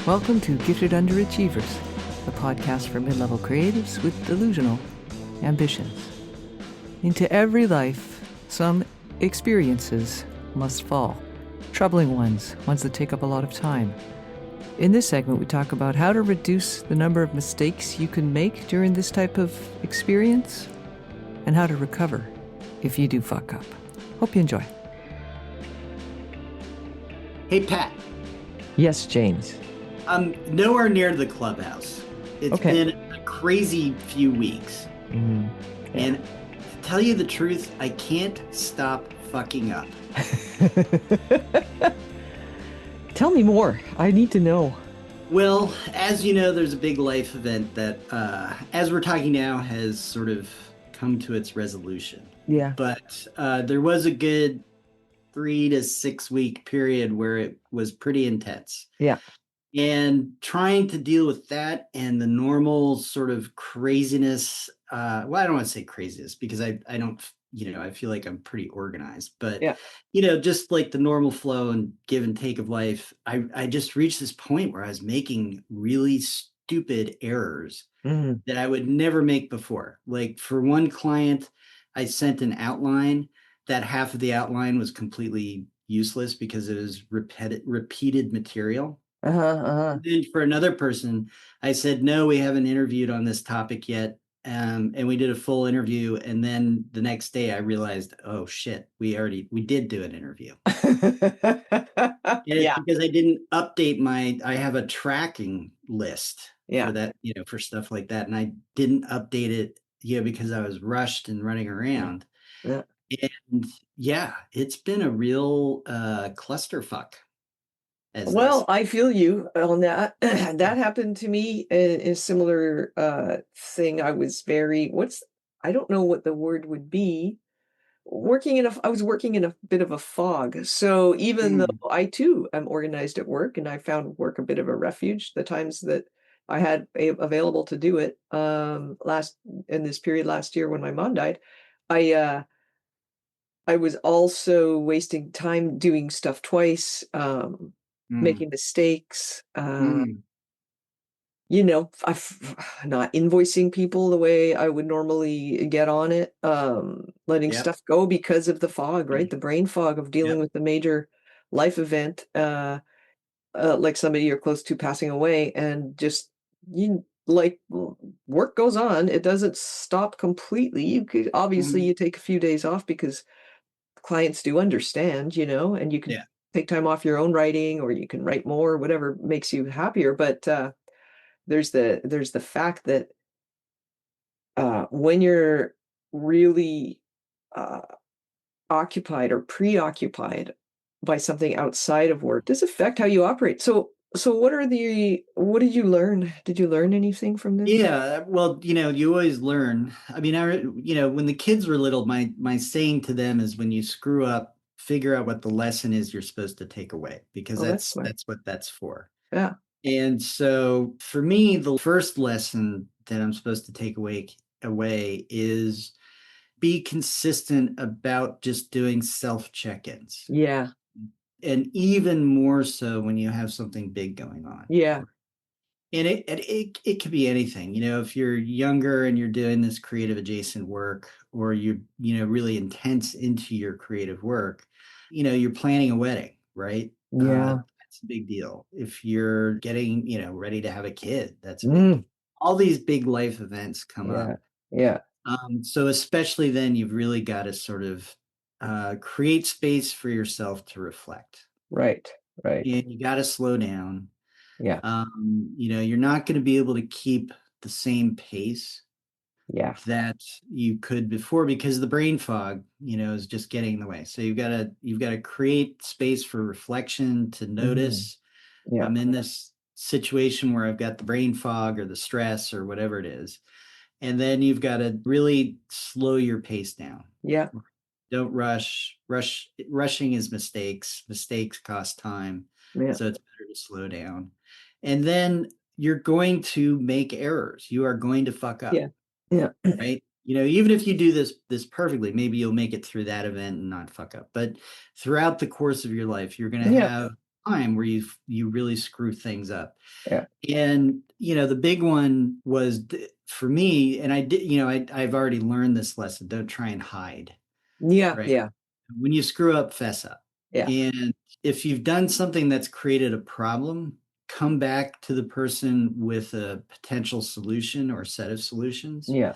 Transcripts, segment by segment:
Welcome to Gifted Underachievers, a podcast for mid-level creatives with delusional ambitions. Into every life, some experiences must fall. Troubling ones that take up a lot of time. In this segment, we talk about how to reduce the number of mistakes you can make during this type of experience and how to recover if you do fuck up. Hope you enjoy. Hey, Pat. Yes, James. I'm nowhere near the clubhouse. It's been a crazy few weeks. Yeah. And to tell you the truth, I can't stop fucking up. Tell me more. I need to know. Well, as you know, there's a big life event that, as we're talking now, has sort of come to its resolution. Yeah. But there was a good 3 to 6 week period where it was pretty intense. Yeah. And trying to deal with that and the normal sort of craziness. Well, I don't want to say craziness because I don't, I feel like I'm pretty organized, but, just like the normal flow and give and take of life, I just reached this point where I was making really stupid errors that I would never make before. Like for one client, I sent an outline that half of the outline was completely useless because it was repeated material. And then for another person, I said, no, we haven't interviewed on this topic yet. And we did a full interview. And then the next day I realized, oh shit, we did do an interview. It's because I didn't update I have a tracking list for that, for stuff like that. And I didn't update it, because I was rushed and running around. Yeah. And it's been a real clusterfuck. Well, I feel you on that. That happened to me in a similar thing. I was I don't know what the word would be. I was working in a bit of a fog. So even though I too am organized at work and I found work a bit of a refuge, the times that I had available to do it in this period last year when my mom died, I was also wasting time doing stuff twice, making mistakes, not invoicing people the way I would normally get on it, letting stuff go because of the fog, right? The brain fog of dealing with the major life event, like somebody you're close to passing away, and just work goes on. It doesn't stop completely. You could obviously you take a few days off because clients do understand, and you can take time off your own writing, or you can write more, whatever makes you happier. But there's the fact that when you're really occupied or preoccupied by something outside of work, this affect how you operate. So what did you learn? Did you learn anything from this? Yeah, well, you always learn. I mean, when the kids were little, my saying to them is, when you screw up, figure out what the lesson is you're supposed to take away, because that's what that's for. Yeah. And so for me, the first lesson that I'm supposed to take away is be consistent about just doing self check-ins. Yeah. And even more so when you have something big going on. Yeah. And it could be anything, if you're younger and you're doing this creative adjacent work, or you're, really intense into your creative work, you're planning a wedding, right? Yeah. That's a big deal. If you're getting, ready to have a kid, that's a big deal. All these big life events come up. Yeah. So especially then, you've really got to sort of create space for yourself to reflect. Right. And you got to slow down. Yeah. You're not going to be able to keep the same pace that you could before, because the brain fog, is just getting in the way. So you've got to create space for reflection, to notice I'm in this situation where I've got the brain fog or the stress or whatever it is. And then you've got to really slow your pace down. Yeah. Don't rush. Rushing is mistakes. Mistakes cost time. Yeah. So it's better to slow down. And then you're going to make errors. You are going to fuck up. Yeah. Right. Even if you do this perfectly, maybe you'll make it through that event and not fuck up. But throughout the course of your life, you're going to have time where you really screw things up. Yeah. And, the big one was for me, and I did, I've already learned this lesson. Don't try and hide, Yeah. right? Yeah. When you screw up, fess up. Yeah. And if you've done something that's created a problem, come back to the person with a potential solution or set of solutions. Yeah.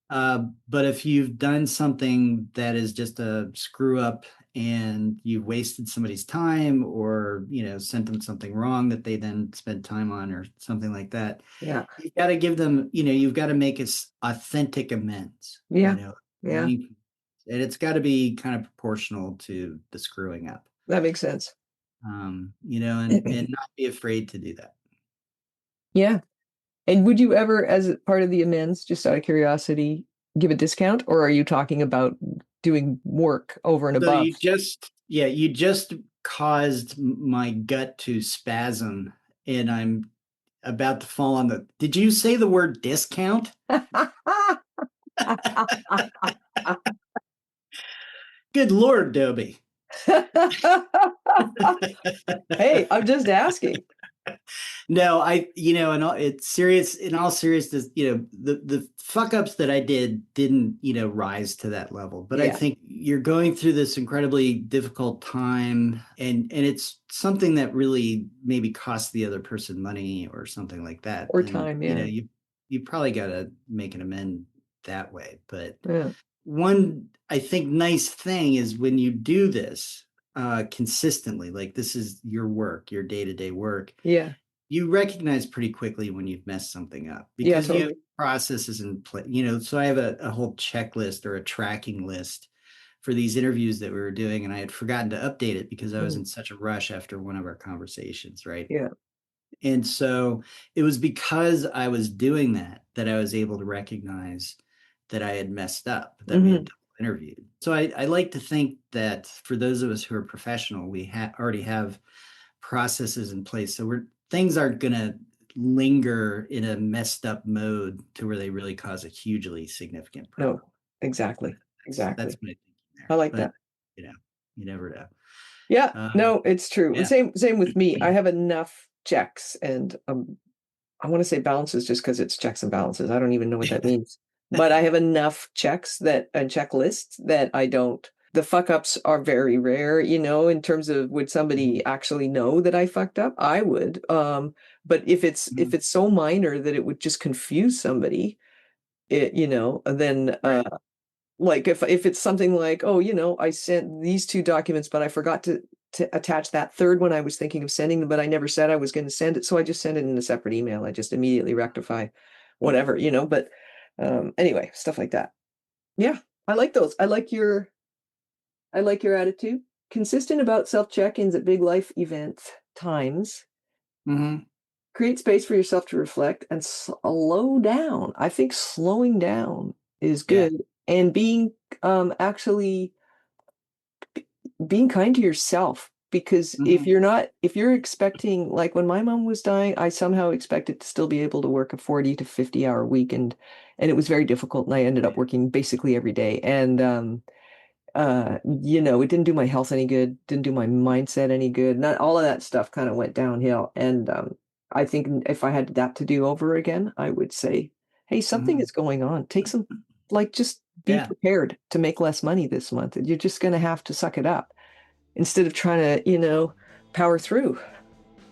But if you've done something that is just a screw up and you've wasted somebody's time, or sent them something wrong that they then spent time on, or something like that, Yeah. you've got to give them, you've got to make us authentic amends, Yeah. Yeah. and it's got to be kind of proportional to the screwing up, That makes sense. and not be afraid to do that. Yeah. And would you ever, as a part of the amends, just out of curiosity, give a discount, or are you talking about doing work over and So above? you just caused my gut to spasm, and I'm about to fall on the. Did you say the word discount? Good Lord, Dobie. Hey, I'm just asking. No, it's serious. In all seriousness, the fuck ups that I didn't, rise to that level. But I think you're going through this incredibly difficult time, and it's something that really maybe costs the other person money or something like that. Or And, time, yeah. you probably got to make an amend that way. But Yeah. one, I think, nice thing is when you do this consistently, like this is your work, your day-to-day work. Yeah. You recognize pretty quickly when you've messed something up, Yeah, because you have totally. processes in place, so I have a whole checklist or a tracking list for these interviews that we were doing, and I had forgotten to update it because I was in such a rush after one of our conversations, right? Yeah. And so it was because I was doing that I was able to recognize that I had messed up, that we had double interviewed. So I like to think that for those of us who are professional, we already have processes in place. So things aren't going to linger in a messed up mode to where they really cause a hugely significant problem. No, exactly. That's Exactly. my thinking there. I like But, that. you never know. Yeah. Um, No, it's true. yeah. Same with me. I have enough checks and I want to say balances just because it's checks and balances. I don't even know what that means. But I have enough checks and checklists that I don't. The fuck ups are very rare, in terms of would somebody actually know that I fucked up? I would. But if it's so minor that it would just confuse somebody, then like if it's something like, oh, I sent these 2 documents, but I forgot to attach that third one I was thinking of sending them, but I never said I was going to send it. So I just send it in a separate email. I just immediately rectify whatever, but anyway, stuff like that. Yeah, I like those. I like your attitude. Consistent about self-check-ins at big life events times. Create space for yourself to reflect and slow down. I think slowing down is good, and being actually being kind to yourself, because if you're expecting, like when my mom was dying, I somehow expected to still be able to work a 40 to 50-hour week, and it was very difficult, and I ended up working basically every day, and it didn't do my health any good, didn't do my mindset any good. Not all of that stuff kind of went downhill. And I think if I had that to do over again, I would say, hey, something is going on. Take some, just be prepared to make less money this month. You're just going to have to suck it up instead of trying to, power through.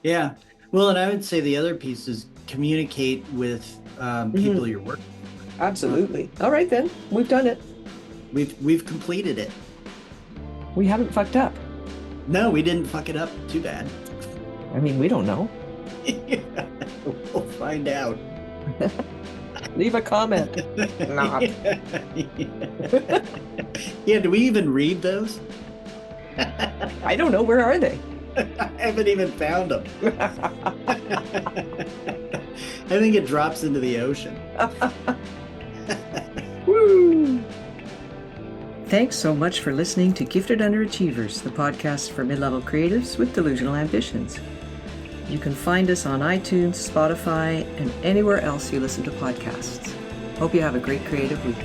Yeah. Well, and I would say the other piece is communicate with people you're working with. Absolutely. All right, then. We've done it. We've completed it. We haven't fucked up. No, we didn't fuck it up too bad. I mean, we don't know. We'll find out. Leave a comment. Nah. Yeah, do we even read those? I don't know. Where are they? I haven't even found them. I think it drops into the ocean. Woo! Thanks so much for listening to Gifted Underachievers, the podcast for mid-level creatives with delusional ambitions. You can find us on iTunes, Spotify, and anywhere else you listen to podcasts. Hope you have a great creative week.